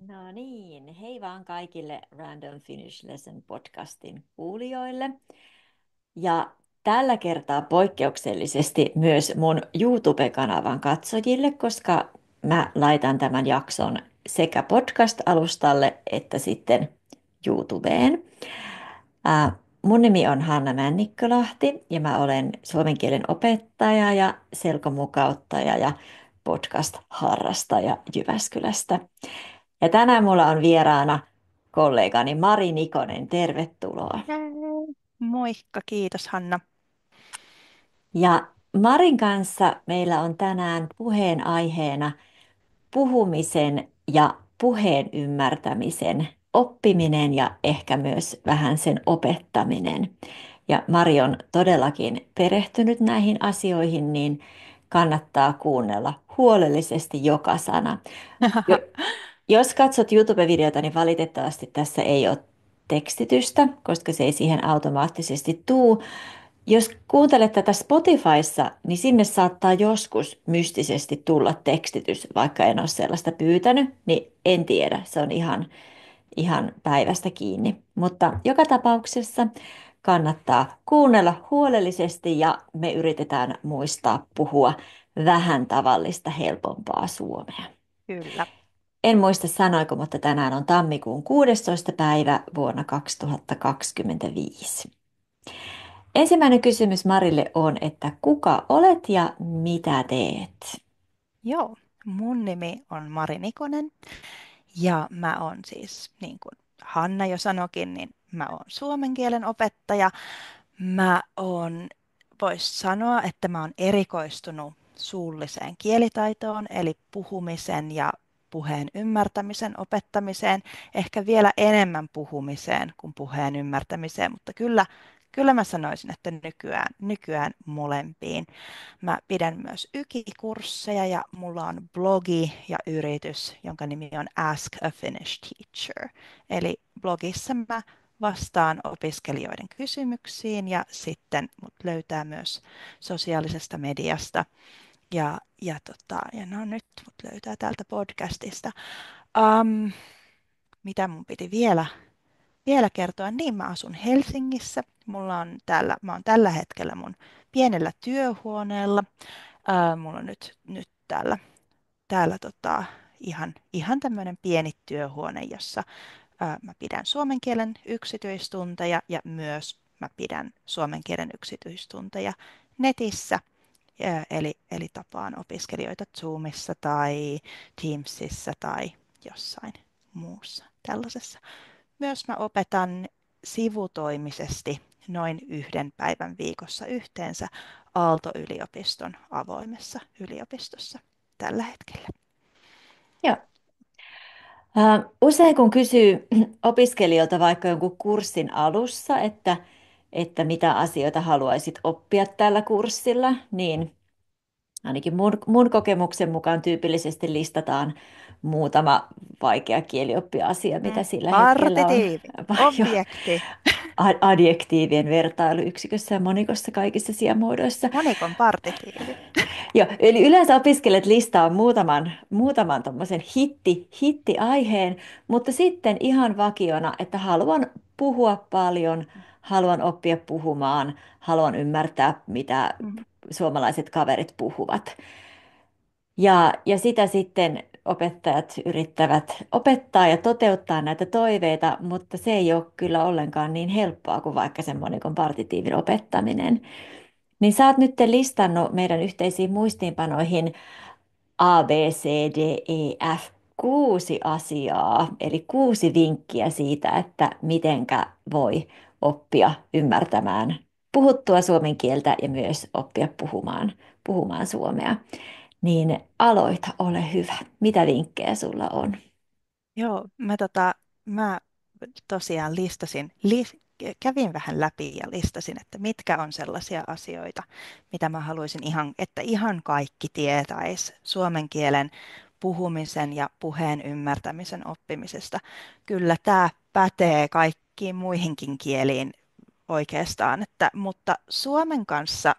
No niin, hei vaan kaikille Random Finnish Lesson podcastin kuulijoille. Ja tällä kertaa poikkeuksellisesti myös mun YouTube-kanavan katsojille, koska mä laitan tämän jakson sekä podcast-alustalle että sitten YouTubeen. Mun nimi on Hanna Männikkölahti ja mä olen suomen kielen opettaja ja selkomukauttaja ja podcast-harrastaja Jyväskylästä. Ja tänään mulla on vieraana kollegani Mari Nikonen. Tervetuloa. Jee. Moikka, kiitos Hanna. Ja Marin kanssa meillä on tänään puheenaiheena puhumisen ja puheen ymmärtämisen oppiminen ja ehkä myös vähän sen opettaminen. Ja Mari on todellakin perehtynyt näihin asioihin, niin kannattaa kuunnella huolellisesti joka sana. Jo- Jos katsot YouTube-videota, niin valitettavasti tässä ei ole tekstitystä, koska se ei siihen automaattisesti tuu. Jos kuuntelet tätä Spotifyssa, niin sinne saattaa joskus mystisesti tulla tekstitys, vaikka en ole sellaista pyytänyt, niin en tiedä, se on ihan päivästä kiinni. Mutta joka tapauksessa kannattaa kuunnella huolellisesti ja me yritetään muistaa puhua vähän tavallista helpompaa suomea. Kyllä. En muista sanoiko, mutta tänään on tammikuun 16. päivä vuonna 2025. Ensimmäinen kysymys Marille on, että kuka olet ja mitä teet? Joo, mun nimi on Mari Nikonen ja mä oon siis, niin kuin Hanna jo sanokin, niin mä oon suomen kielen opettaja. Mä oon, vois sanoa, että mä oon erikoistunut suulliseen kielitaitoon, eli puhumisen ja puheen ymmärtämisen opettamiseen, ehkä vielä enemmän puhumiseen kuin puheen ymmärtämiseen, mutta kyllä mä sanoisin, että nykyään molempiin. Mä pidän myös YKI-kursseja ja mulla on blogi ja yritys, jonka nimi on Ask a Finnish Teacher. Eli blogissa mä vastaan opiskelijoiden kysymyksiin ja sitten mut löytää myös sosiaalisesta mediasta. Ja no nyt mut löytää täältä podcastista. Um, mitä mun piti vielä kertoa? Niin, mä asun Helsingissä. Mä oon tällä hetkellä mun pienellä työhuoneella. Mulla on nyt täällä ihan tämmöinen pieni työhuone, jossa mä pidän suomen kielen yksityistunteja ja myös mä pidän suomen kielen yksityistunteja netissä. Eli tapaan opiskelijoita Zoomissa tai Teamsissa tai jossain muussa tällaisessa. Myös mä opetan sivutoimisesti noin yhden päivän viikossa yhteensä Aalto-yliopiston avoimessa yliopistossa tällä hetkellä. Joo. Usein kun kysyy opiskelijoilta vaikka jonkun kurssin alussa, että mitä asioita haluaisit oppia tällä kurssilla, niin ainakin mun kokemuksen mukaan tyypillisesti listataan muutama vaikea kielioppi-asia, mitä sillä hetkellä on. Partitiivi, Jo objekti, adjektiivien vertailuyksikössä ja monikossa kaikissa sijamuodoissa. monikon partitiivi. Joo, eli yleensä opiskelijat listaa muutaman tommosen hittiaiheen, mutta sitten ihan vakiona, että haluan puhua paljon, haluan oppia puhumaan, haluan ymmärtää, mitä Mhm. suomalaiset kaverit puhuvat. Ja sitä sitten opettajat yrittävät opettaa ja toteuttaa näitä toiveita, mutta se ei ole kyllä ollenkaan niin helppoa kuin vaikka semmoinen kuin partitiivin opettaminen. Niin sä oot nyt listannut meidän yhteisiin muistiinpanoihin A, B, C, D, E, F, 6 asiaa, eli 6 vinkkiä siitä, että mitenkä voi oppia ymmärtämään puhuttua suomen kieltä ja myös oppia puhumaan suomea. Niin aloita, ole hyvä. Mitä vinkkejä sulla on? Joo, mä tosiaan kävin vähän läpi ja listasin, että mitkä on sellaisia asioita, mitä mä haluaisin että ihan kaikki tietäis suomen kielen puhumisen ja puheen ymmärtämisen oppimisesta. Kyllä tämä pätee kaikkiin muihinkin kieliin mutta suomen kanssa,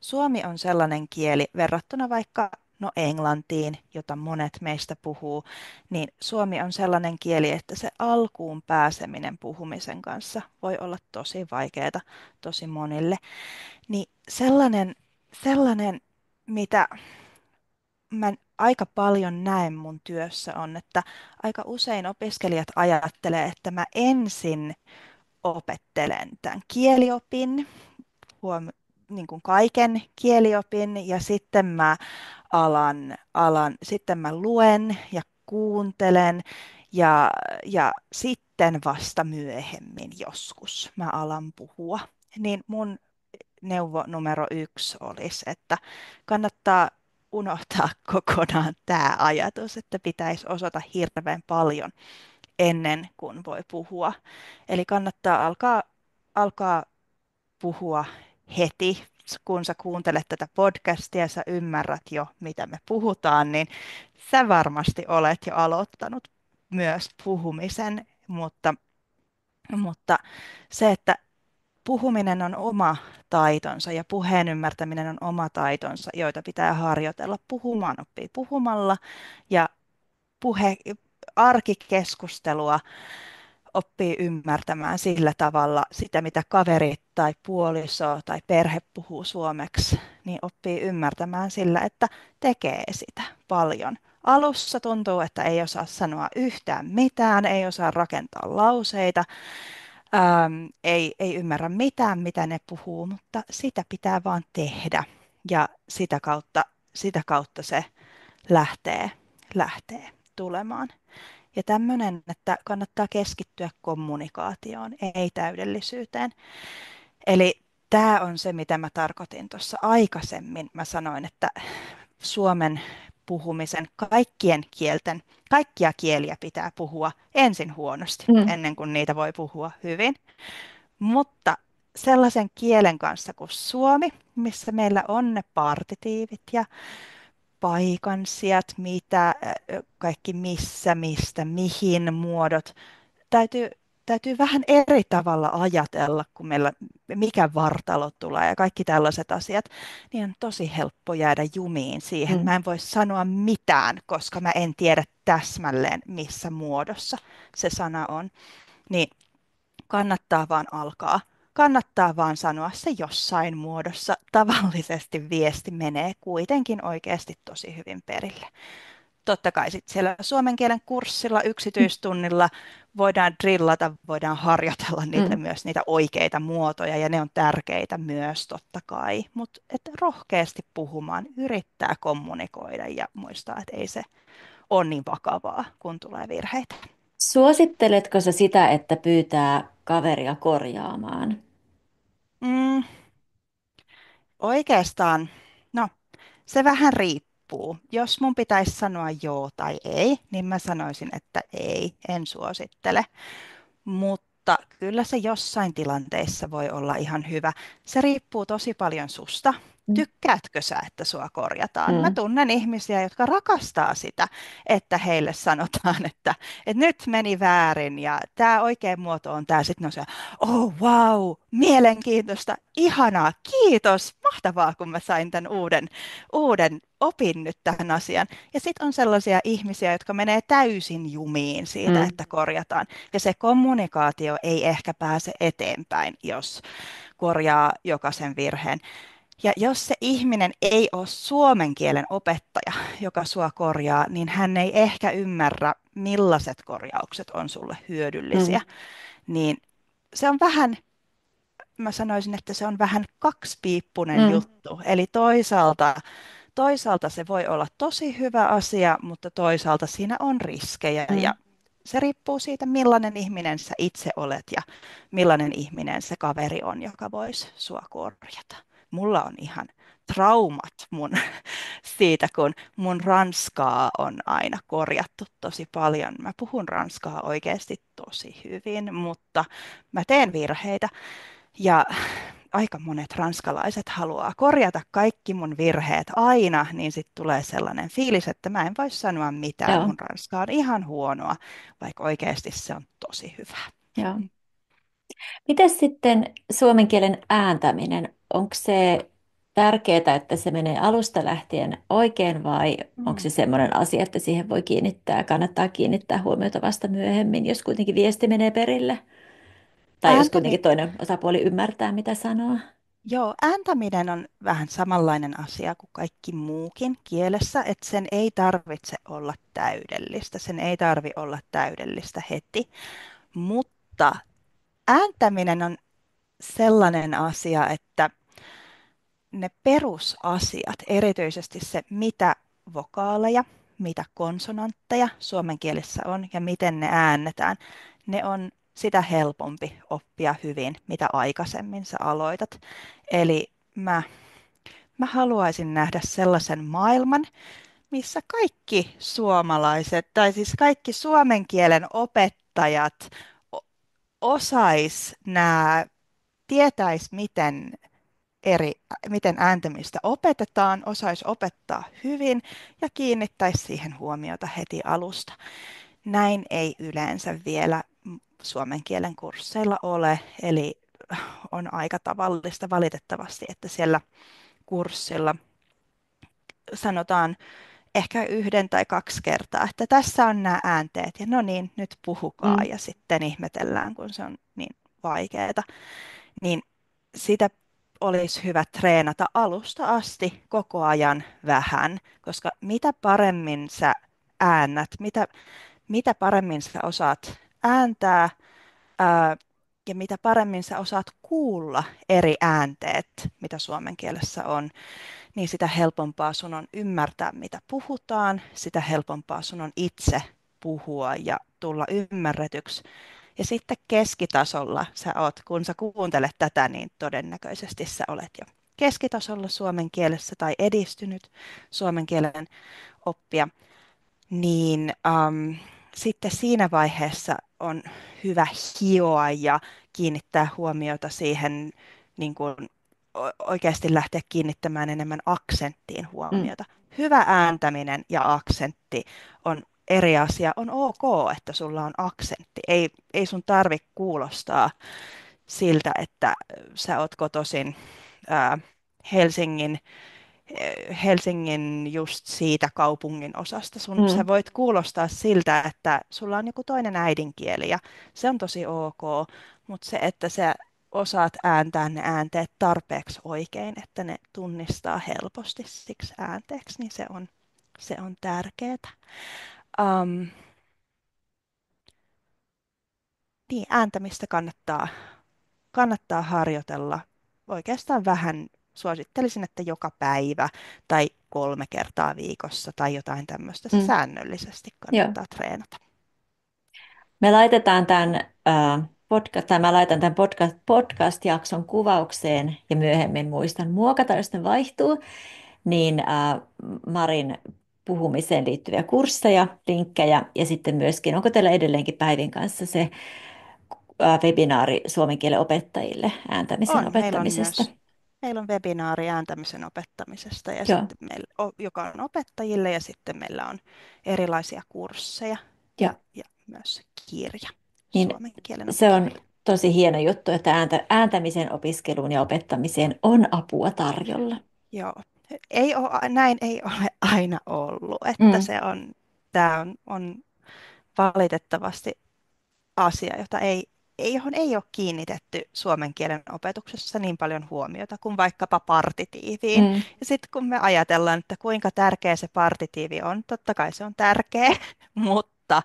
suomi on sellainen kieli verrattuna vaikka no englantiin, jota monet meistä puhuu, niin suomi on sellainen kieli, että se alkuun pääseminen puhumisen kanssa voi olla tosi vaikeaa tosi monille. Niin sellainen, mitä mä aika paljon näen mun työssä on, että aika usein opiskelijat ajattelee, että mä ensin opettelen tämän kieliopin, niin kuin kaiken kieliopin, ja sitten mä sitten mä luen ja kuuntelen, ja sitten vasta myöhemmin joskus mä alan puhua. Niin mun neuvo numero 1 olisi, että kannattaa unohtaa kokonaan tämä ajatus, että pitäisi osata hirveän paljon ennen kuin voi puhua. Eli kannattaa alkaa puhua heti. Kun sä kuuntelet tätä podcastia ja sä ymmärrät jo, mitä me puhutaan, niin sä varmasti olet jo aloittanut myös puhumisen, mutta se, että puhuminen on oma taitonsa ja puheen ymmärtäminen on oma taitonsa, joita pitää harjoitella. Puhumaan oppii puhumalla ja puhe, arkikeskustelua oppii ymmärtämään sillä tavalla sitä, mitä kaveri tai puoliso tai perhe puhuu suomeksi, niin oppii ymmärtämään sillä, että tekee sitä paljon. Alussa tuntuu, että ei osaa sanoa yhtään mitään, ei osaa rakentaa lauseita, ei ymmärrä mitään, mitä ne puhuu, mutta sitä pitää vaan tehdä. Ja sitä kautta se lähtee tulemaan. Ja tämmöinen, että kannattaa keskittyä kommunikaatioon, ei täydellisyyteen. Eli tämä on se, mitä mä tarkoitin tuossa aikaisemmin. Mä sanoin, että suomen puhumisen kaikkia kieliä pitää puhua ensin huonosti, Mm. ennen kuin niitä voi puhua hyvin. Mutta sellaisen kielen kanssa kuin suomi, missä meillä on ne partitiivit ja paikansiat, mitä, kaikki missä, mistä, mihin muodot, täytyy, täytyy vähän eri tavalla ajatella, kun meillä mikä vartalo tulee ja kaikki tällaiset asiat, niin on tosi helppo jäädä jumiin siihen. Mm. Mä en voi sanoa mitään, koska mä en tiedä täsmälleen, missä muodossa se sana on. Niin kannattaa vaan alkaa. Kannattaa vaan sanoa se jossain muodossa. Tavallisesti viesti menee kuitenkin oikeasti tosi hyvin perille. Totta kai sitten siellä suomen kielen kurssilla, yksityistunnilla voidaan drillata, voidaan harjoitella niitä Mm. myös niitä oikeita muotoja ja ne on tärkeitä myös totta kai. Mutta että rohkeasti puhumaan, yrittää kommunikoida ja muistaa, että ei se ole niin vakavaa, kun tulee virheitä. Suositteletko sä sitä, että pyytää kaveria korjaamaan? Mm, Oikeastaan, no se vähän riippuu. Jos mun pitäisi sanoa joo tai ei, niin mä sanoisin, että ei, en suosittele. Mutta kyllä se jossain tilanteissa voi olla ihan hyvä. Se riippuu tosi paljon susta. Mm. Tykkäätkö sä, että sua korjataan? Mä Mm. tunnen ihmisiä, jotka rakastaa sitä, että heille sanotaan, että nyt meni väärin ja tämä oikea muoto on tämä. Sitten ne on se, oh wow, mielenkiintoista, ihanaa, kiitos, mahtavaa, kun mä sain tämän uuden opin nyt tähän asiaan. Ja sitten on sellaisia ihmisiä, jotka menee täysin jumiin siitä, Mm. että korjataan. Ja se kommunikaatio ei ehkä pääse eteenpäin, jos korjaa jokaisen virheen. Ja jos se ihminen ei ole suomen kielen opettaja, joka sua korjaa, niin hän ei ehkä ymmärrä, millaiset korjaukset on sulle hyödyllisiä. Mm. Niin se on vähän, mä sanoisin, että se on vähän kaksipiippunen Mm. juttu. Eli toisaalta se voi olla tosi hyvä asia, mutta toisaalta siinä on riskejä Mm. ja se riippuu siitä, millainen ihminen sä itse olet ja millainen ihminen se kaveri on, joka voisi sua korjata. Mulla on ihan traumat siitä, kun mun ranskaa on aina korjattu tosi paljon. Mä puhun ranskaa oikeasti tosi hyvin, mutta mä teen virheitä. Ja aika monet ranskalaiset haluaa korjata kaikki mun virheet aina, niin sitten tulee sellainen fiilis, että mä en voi sanoa mitään, Joo, mun ranska on ihan huonoa, vaikka oikeasti se on tosi hyvä. joo. Miten sitten suomen kielen ääntäminen? Onko se tärkeää, että se menee alusta lähtien oikein vai onko se Mm. semmoinen asia, että siihen voi kannattaa kiinnittää huomiota vasta myöhemmin, jos kuitenkin viesti menee perille tai jos Ääntämi- kuitenkin toinen osapuoli ymmärtää, mitä sanoo? Joo, ääntäminen on vähän samanlainen asia kuin kaikki muukin kielessä, että sen ei tarvitse olla täydellistä, sen ei tarvi olla täydellistä heti, mutta ääntäminen on sellainen asia, että ne perusasiat, erityisesti se mitä vokaaleja, mitä konsonantteja suomen kielessä on ja miten ne äännetään, ne on sitä helpompi oppia hyvin, mitä aikaisemmin sä aloitat. Eli mä haluaisin nähdä sellaisen maailman, missä kaikki suomalaiset, tai siis kaikki suomen kielen opettajat osais nämä, tietäis miten ääntämistä opetetaan, osais opettaa hyvin ja kiinnittäisi siihen huomiota heti alusta. Näin ei yleensä vielä suomen kielen kursseilla ole, eli on aika tavallista valitettavasti, että siellä kurssilla sanotaan ehkä yhden tai kaksi kertaa, että tässä on nämä äänteet ja no niin, nyt puhukaa Mm, ja sitten ihmetellään, kun se on niin vaikeaa. Niin sitä olisi hyvä treenata alusta asti koko ajan vähän, koska mitä paremmin sä äännät, mitä paremmin sä osaat ääntää, ää, ja mitä paremmin sä osaat kuulla eri äänteet, mitä suomen kielessä on, niin sitä helpompaa sun on ymmärtää, mitä puhutaan, sitä helpompaa sun on itse puhua ja tulla ymmärretyksi. Ja sitten keskitasolla sä oot, kun sä kuuntelet tätä, niin todennäköisesti sä olet jo keskitasolla suomen kielessä tai edistynyt suomen kielen oppia, niin sitten siinä vaiheessa on hyvä hioa ja kiinnittää huomiota siihen, niin kuin oikeasti lähteä kiinnittämään enemmän aksenttiin mm, huomiota. Hyvä ääntäminen ja aksentti on eri asia. On ok, että sulla on aksentti. Ei sun tarvi kuulostaa siltä, että sä oot kotoisin ää, Helsingin Helsingin just siitä kaupungin osasta. Sä mm, voit kuulostaa siltä, että sulla on joku toinen äidinkieli ja se on tosi ok, mutta se, että sä osaat ääntää ne äänteet tarpeeksi oikein, että ne tunnistaa helposti siksi äänteeksi, niin se on tärkeää. Um, niin, ääntämistä kannattaa harjoitella oikeastaan vähän. Suosittelisin, että joka päivä tai 3 kertaa viikossa tai jotain tämmöistä mm. säännöllisesti Joo. kannattaa treenata. Me laitetaan tai mä laitan tämän podcast-jakson kuvaukseen ja myöhemmin muistan muokata, jos ne vaihtuu, niin Marin puhumiseen liittyviä kursseja, linkkejä ja sitten myöskin, onko teillä edelleenkin Päivin kanssa se webinaari suomen kielen opettajille ääntämisen On, opettamisesta? meillä on webinaari ääntämisen opettamisesta ja Joo, sitten joka on opettajille ja sitten meillä on erilaisia kursseja ja ja myös kirja niin suomen kielen se on oppijoille. tosi hieno juttu, että ääntämisen opiskeluun ja opettamiseen on apua tarjolla. Joo, näin ei ole aina ollut, että Mm, tämä on valitettavasti asia, johon ei ole kiinnitetty suomen kielen opetuksessa niin paljon huomiota kuin vaikkapa partitiiviin. mm, Ja sitten kun me ajatellaan, että kuinka tärkeä se partitiivi on, totta kai se on tärkeä, mutta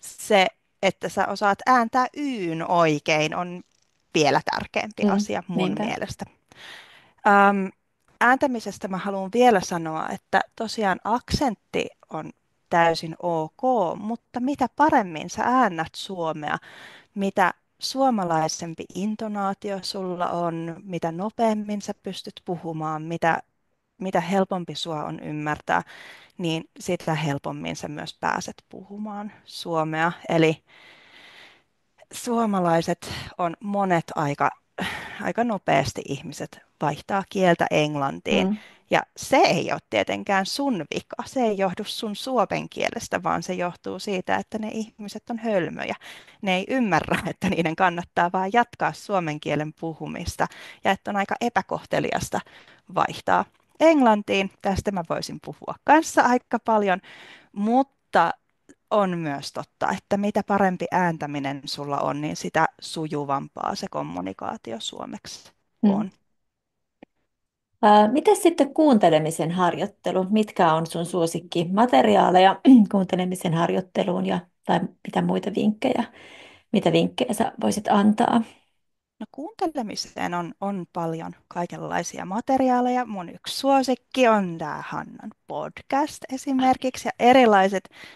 se, että sä osaat ääntää yyn oikein, on vielä tärkeämpi asia mun niinpä. mielestä. Ähm, Ääntämisestä mä haluan vielä sanoa, että tosiaan aksentti on täysin ok, mutta mitä paremmin sä äännät suomea, mitä suomalaisempi intonaatio sulla on, mitä nopeammin sä pystyt puhumaan, mitä helpompi sua on ymmärtää, niin sitä helpommin sä myös pääset puhumaan suomea. Eli suomalaiset on monet aika nopeasti ihmiset vaihtaa kieltä englantiin. Mm, Ja se ei ole tietenkään sun vika, se ei johdu sun suomen kielestä, vaan se johtuu siitä, että ne ihmiset on hölmöjä. Ne ei ymmärrä, että niiden kannattaa vaan jatkaa suomen kielen puhumista ja että on aika epäkohteliasta vaihtaa englantiin. Tästä mä voisin puhua kanssa aika paljon, mutta on myös totta, että mitä parempi ääntäminen sulla on, niin sitä sujuvampaa se kommunikaatio suomeksi Mm. on. Miten sitten kuuntelemisen harjoittelu? Mitkä on sun suosikkimateriaaleja kuuntelemisen harjoitteluun tai mitä muita vinkkejä? Mitä vinkkejä sä voisit antaa? No kuuntelemiseen on paljon kaikenlaisia materiaaleja. Mun yksi suosikki on tämä Hannan podcast esimerkiksi ja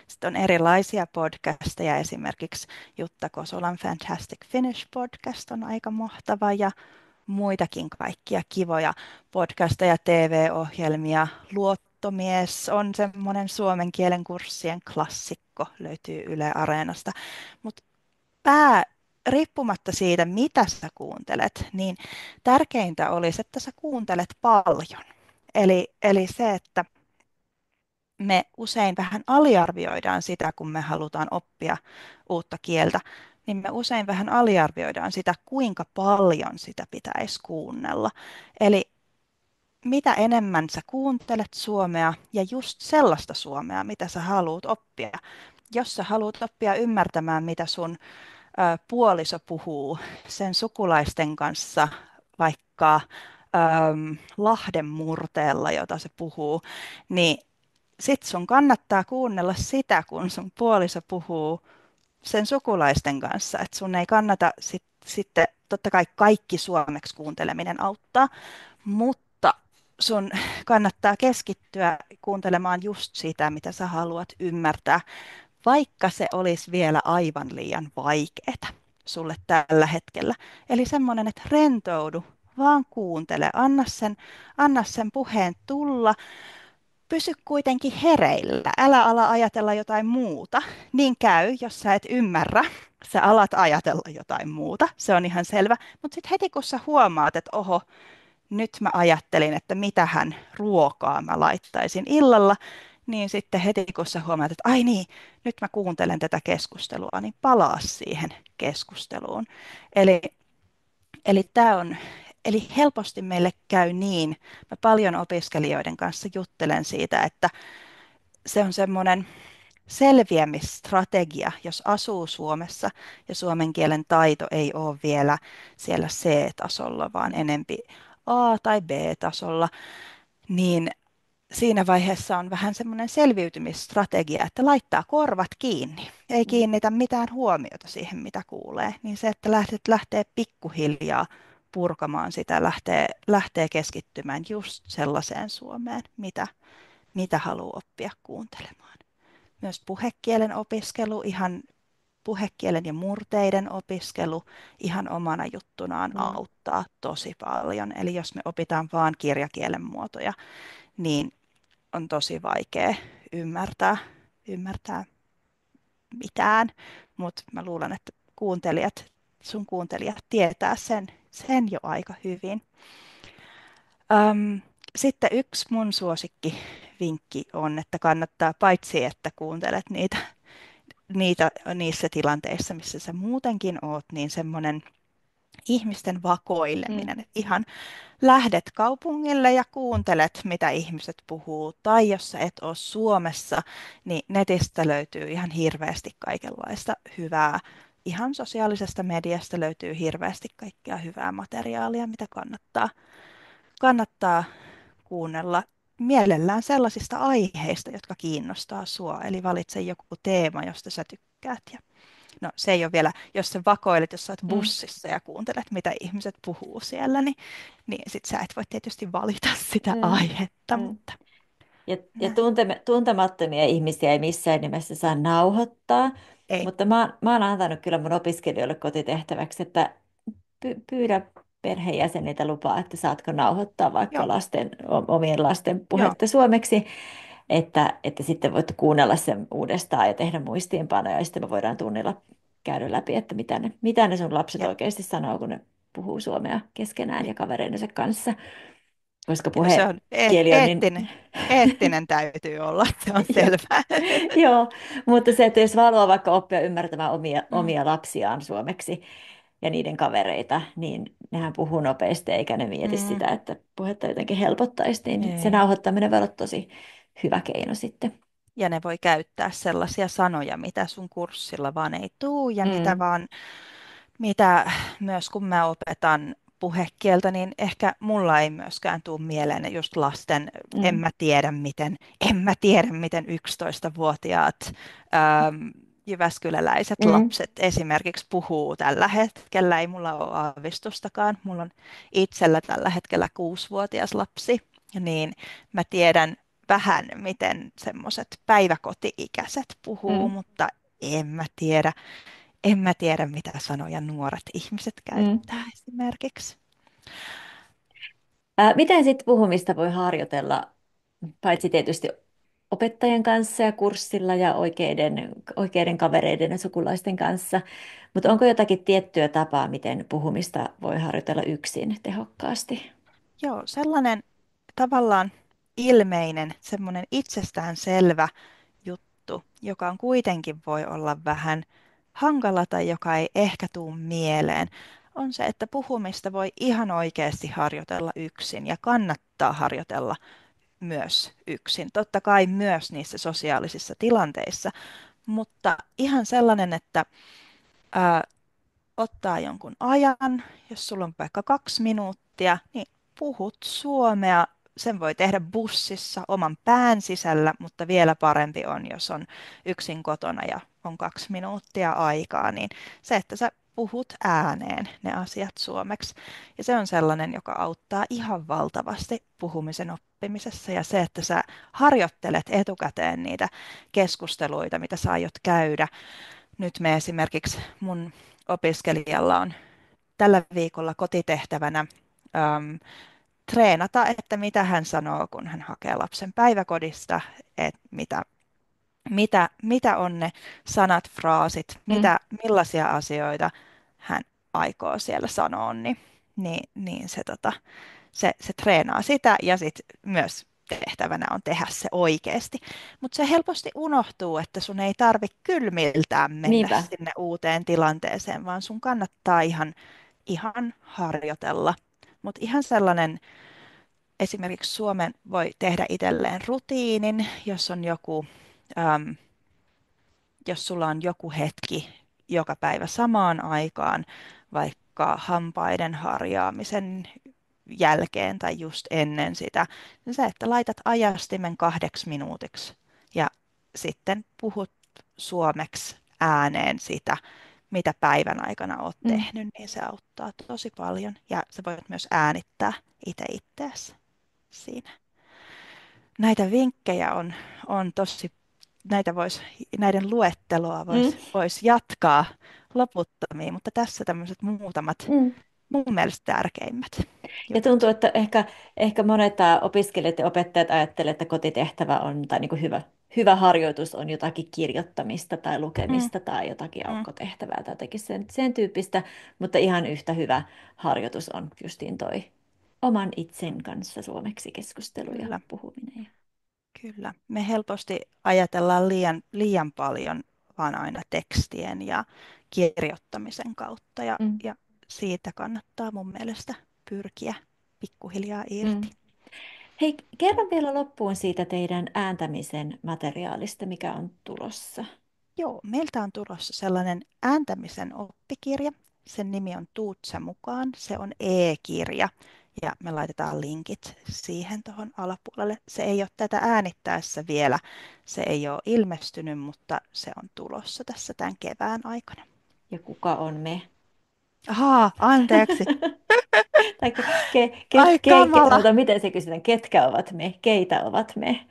sitten on erilaisia podcasteja, esimerkiksi Jutta Kosolan Fantastic Finnish podcast on aika mahtava ja muitakin kaikkia kivoja podcasteja, TV-ohjelmia. Luottomies on semmoinen suomen kielen kurssien klassikko, löytyy Yle Areenasta. Mutta riippumatta siitä, mitä sä kuuntelet, niin tärkeintä olisi, että sä kuuntelet paljon. Eli se, että me usein vähän aliarvioidaan sitä, kun me halutaan oppia uutta kieltä, niin me usein vähän aliarvioidaan sitä, kuinka paljon sitä pitäisi kuunnella. Eli mitä enemmän sä kuuntelet suomea ja just sellaista suomea, mitä sä haluat oppia. Jos sä haluat oppia ymmärtämään, mitä sun puoliso puhuu sen sukulaisten kanssa vaikka Lahden murteella, jota se puhuu, niin sit sun kannattaa kuunnella sitä, kun sun puoliso puhuu sen sukulaisten kanssa. Et sun ei kannata sitten, totta kai kaikki suomeksi kuunteleminen auttaa, mutta sun kannattaa keskittyä kuuntelemaan just sitä, mitä sä haluat ymmärtää, vaikka se olisi vielä aivan liian vaikeaa sulle tällä hetkellä. Eli semmoinen, että rentoudu, vaan kuuntele, anna sen puheen tulla, pysy kuitenkin hereillä, älä ala ajatella jotain muuta. Niin käy, jos sä et ymmärrä, sä alat ajatella jotain muuta, se on ihan selvä. Mutta sitten heti kun sä huomaat, että oho, nyt mä ajattelin, että mitähän ruokaa mä laittaisin illalla, niin sitten heti kun sä huomaat, että ai niin, nyt mä kuuntelen tätä keskustelua, niin palaa siihen keskusteluun. Eli, eli tämä on, eli helposti meille käy niin, mä paljon opiskelijoiden kanssa juttelen siitä, että se on semmoinen selviämisstrategia, jos asuu Suomessa ja suomen kielen taito ei ole vielä siellä C-tasolla, vaan enempi A- tai B-tasolla, niin siinä vaiheessa on vähän semmoinen selviytymisstrategia, että laittaa korvat kiinni, ei kiinnitä mitään huomiota siihen, mitä kuulee. Niin se, että lähtee pikkuhiljaa purkamaan sitä, lähtee keskittymään just sellaiseen Suomeen, mitä haluaa oppia kuuntelemaan. Myös puhekielen opiskelu, ihan puhekielen ja murteiden opiskelu ihan omana juttunaan Mm. auttaa tosi paljon. Eli jos me opitaan vaan kirjakielen muotoja, niin on tosi vaikea ymmärtää mitään, mutta mä luulen, että sun kuuntelijat tietää sen jo aika hyvin. Sitten yksi mun suosikkivinkki on, että kannattaa paitsi, että kuuntelet niissä tilanteissa, missä sä muutenkin oot, niin semmoinen ihmisten Mm. vakoileminen. Et ihan lähdet kaupungille ja kuuntelet, mitä ihmiset puhuu. Tai jos sä et ole Suomessa, niin netistä löytyy ihan hirveästi kaikenlaista hyvää. Ihan sosiaalisesta mediasta löytyy hirveästi kaikkea hyvää materiaalia, mitä kannattaa kuunnella. Mielellään sellaisista aiheista, jotka kiinnostaa sua. Eli valitse joku teema, josta sä tykkäät. Ja no se ei ole vielä, jos sä vakoilet, jos sä oot Mm. bussissa ja kuuntelet, mitä ihmiset puhuu siellä, niin sit sä et voi tietysti valita sitä Mm. aihetta, Mm. mutta Ja näin. tuntemattomia ihmisiä ei missään nimessä saa nauhoittaa, Ei, mutta mä oon antanut kyllä mun opiskelijoille kotitehtäväksi, että pyydä perheenjäseniltä lupaa, että saatko nauhoittaa joo, vaikka omien lasten joo, puhetta suomeksi, että sitten voit kuunnella sen uudestaan ja tehdä muistiinpanoja, ja sitten me voidaan tunnilla käydä läpi, että mitä ne sun lapset joo, oikeasti sanoo, kun ne puhuu suomea keskenään joo, ja kavereidensa kanssa. koska Ja se on puhekieli on niin... eettinen täytyy olla, se on Joo, selvää. joo, mutta se, että jos haluaa vaikka oppia ymmärtämään Mm, omia lapsiaan suomeksi ja niiden kavereita, niin nehän puhuu nopeasti eikä ne mieti mm, sitä, että puhetta jotenkin helpottaisi, niin se ei. nauhoittaminen voi olla tosi hyvä keino sitten. Ja ne voi käyttää sellaisia sanoja, mitä sun kurssilla vaan ei tuu ja mitä Mm, vaan, mitä myös kun mä opetan puhekieltä, niin ehkä mulla ei myöskään tule mieleen just lasten, mm, en mä tiedä miten 11-vuotiaat jyväskyläläiset mm, lapset esimerkiksi puhuu tällä hetkellä. Ei mulla ole aavistustakaan. Mulla on itsellä tällä hetkellä 6-vuotias lapsi, niin mä tiedän vähän, miten semmoiset päiväkoti-ikäiset puhuu, mm, mutta en mä tiedä. En mä tiedä, mitä sanoja nuoret ihmiset mm. käyttää esimerkiksi. Miten sitten puhumista voi harjoitella, paitsi tietysti opettajien kanssa ja kurssilla ja oikeiden kavereiden ja sukulaisten kanssa, mutta onko jotakin tiettyä tapaa, miten puhumista voi harjoitella yksin tehokkaasti? Joo, sellainen tavallaan ilmeinen, semmoinen itsestäänselvä juttu, joka on kuitenkin voi olla vähän hankala tai joka ei ehkä tuu mieleen, on se, että puhumista voi ihan oikeasti harjoitella yksin ja kannattaa harjoitella myös yksin. Totta kai myös niissä sosiaalisissa tilanteissa, mutta ihan sellainen, että ää, ottaa jonkun ajan, jos sulla on vaikka 2 minuuttia, niin puhut suomea. Sen voi tehdä bussissa oman pään sisällä, mutta vielä parempi on, jos on yksin kotona ja on 2 minuuttia aikaa, niin se, että sä puhut ääneen ne asiat suomeksi. Ja se on sellainen, joka auttaa ihan valtavasti puhumisen oppimisessa. Ja se, että sä harjoittelet etukäteen niitä keskusteluita, mitä sä aiot käydä. Nyt me esimerkiksi mun opiskelijalla on tällä viikolla kotitehtävänä treenata, että mitä hän sanoo, kun hän hakee lapsen päiväkodista, että mitä on ne sanat, fraasit, Mm, millaisia asioita hän aikoo siellä sanoa, niin se treenaa sitä ja sitten myös tehtävänä on tehdä se oikeasti. Mutta se helposti unohtuu, että sun ei tarvitse kylmiltään mennä niinpä. sinne uuteen tilanteeseen, vaan sun kannattaa ihan harjoitella. Mutta ihan sellainen, esimerkiksi Suomen voi tehdä itselleen rutiinin, äm, jos sulla on joku hetki joka päivä samaan aikaan, vaikka hampaiden harjaamisen jälkeen tai just ennen sitä, niin se, että laitat ajastimen 2 minuutiksi ja sitten puhut suomeksi ääneen sitä, mitä päivän aikana olet Mm, tehnyt, niin se auttaa tosi paljon. Ja sä voit myös äänittää itse itseäsi siinä. Näitä vinkkejä on tosi, näiden luetteloa mm, vois jatkaa loputtomiin, mutta tässä tämmöiset muutamat mm. mun mielestä tärkeimmät Ja tuntuu, jutut. että ehkä monet opiskelijat ja opettajat ajattelevat, että kotitehtävä on, tai niin kuin hyvä harjoitus on jotakin kirjoittamista tai Mm, lukemista tai jotakin mm, aukotehtävää tai jotakin sen tyyppistä, mutta ihan yhtä hyvä harjoitus on justiin toi oman itsen kanssa suomeksi keskustelu ja kyllä, puhuminen. kyllä. Me helposti ajatellaan liian paljon vaan aina tekstien ja kirjoittamisen kautta Mm, ja siitä kannattaa mun mielestä pyrkiä pikkuhiljaa irti. mm. Hei, kerran vielä loppuun siitä teidän ääntämisen materiaalista, mikä on tulossa. Joo, meiltä on tulossa sellainen ääntämisen oppikirja. Sen nimi on Tuutsa mukaan. Se on e-kirja ja me laitetaan linkit siihen tuohon alapuolelle. Se ei ole tätä äänittäessä vielä. Se ei ole ilmestynyt, mutta se on tulossa tässä tämän kevään aikana. Ja kuka on me? Ahaa, anteeksi. Tai Ai kamala. miten se kysytään? Ketkä ovat me? Keitä ovat me?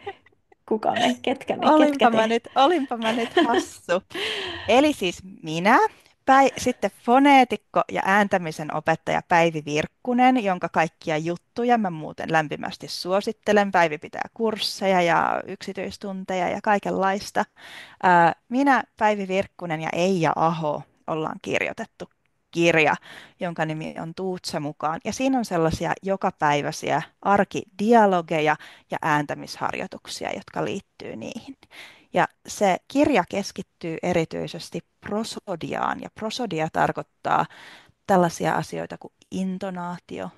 Kuka me? Ketkä me? Ketkä te? Olinpa mä nyt hassu. Eli siis minä, sitten foneetikko ja ääntämisen opettaja Päivi Virkkunen, jonka kaikkia juttuja mä muuten lämpimästi suosittelen. Päivi pitää kursseja ja yksityistunteja ja kaikenlaista. Minä, Päivi Virkkunen ja Eija Aho ollaan kirjoitettu kirja, jonka nimi on Tuutse mukaan. Ja siinä on sellaisia jokapäiväisiä arkidialogeja ja ääntämisharjoituksia, jotka liittyy niihin. Ja se kirja keskittyy erityisesti prosodiaan, ja prosodia tarkoittaa tällaisia asioita kuin intonaatio,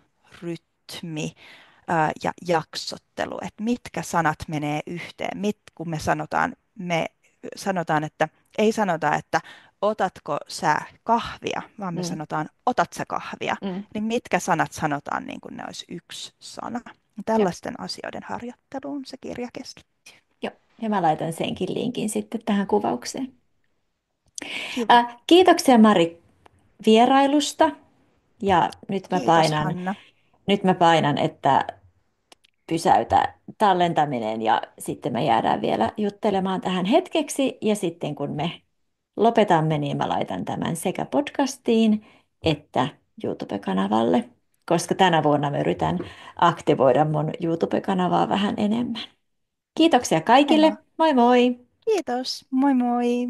rytmi ja jaksottelu, että mitkä sanat menee yhteen. Kun me sanotaan, että ei sanota, että otatko sä kahvia, vaan me Mm, sanotaan, otat sä kahvia, mm, niin mitkä sanat sanotaan niin kuin ne olisi yksi sana. joo, Tällaisten asioiden harjoitteluun se kirja keskittyy. joo. Ja mä laitan senkin linkin sitten tähän kuvaukseen. Kiva. Kiitoksia Mari vierailusta. Ja Kiitos Hanna. nyt mä painan, että pysäytä tallentaminen ja sitten me jäädään vielä juttelemaan tähän hetkeksi ja sitten kun me lopetamme, niin mä laitan tämän sekä podcastiin että YouTube-kanavalle, koska tänä vuonna mä yritän aktivoida mun YouTube-kanavaa vähän enemmän. Kiitoksia kaikille. Hienoa. Moi moi! Kiitos. Moi moi.